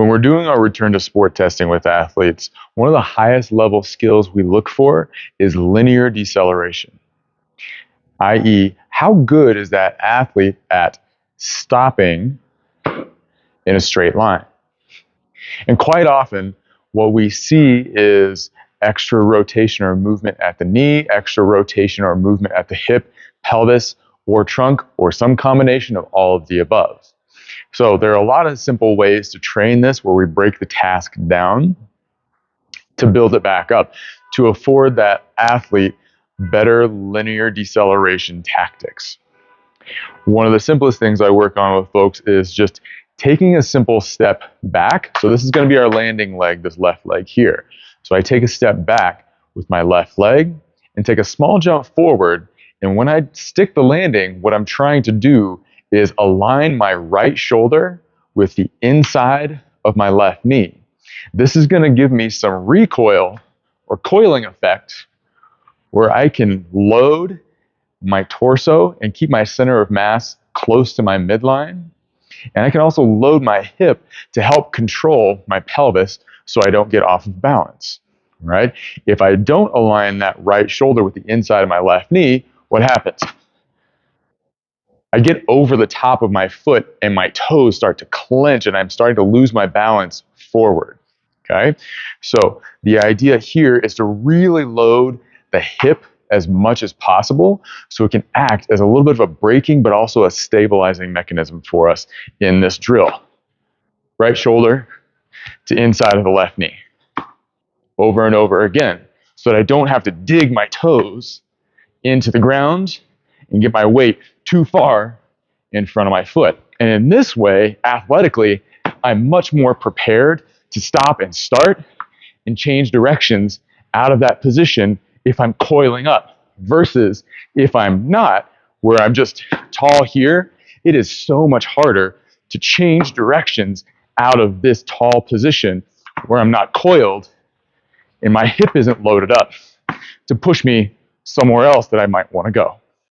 we're doing our return to sport testing with athletes, one of the highest level skills we look for is linear deceleration, i.e., how good is that athlete at stopping in a straight line? And quite often, what we see is extra rotation or movement at the knee, extra rotation or movement at the hip, pelvis, or trunk, or some combination of all of the above. So there are a lot of simple ways to train this where we break the task down to build it back up, to afford that athlete better linear deceleration tactics. One of the simplest things I work on with folks is just taking a simple step back. So this is going to be our landing leg, this left leg here. So I take a step back with my left leg and take a small jump forward. And when I stick the landing, what I'm trying to do is align my right shoulder with the inside of my left knee. This is going to give me some recoil or coiling effect where I can load my torso and keep my center of mass close to my midline. And I can also load my hip to help control my pelvis so I don't get off of balance, right? If I don't align that right shoulder with the inside of my left knee, what happens? I get over the top of my foot and my toes start to clench and I'm starting to lose my balance forward, okay? So the idea here is to really load the hip as much as possible so it can act as a little bit of a braking but also a stabilizing mechanism for us in this drill. Right shoulder to inside of the left knee. Over and over again so that I don't have to dig my toes into the ground and get my weight too far in front of my foot. And in this way, athletically, I'm much more prepared to stop and start and change directions out of that position if I'm coiling up, versus if I'm not, where I'm just tall here. It is so much harder to change directions out of this tall position where I'm not coiled and my hip isn't loaded up to push me somewhere else that I might want to go.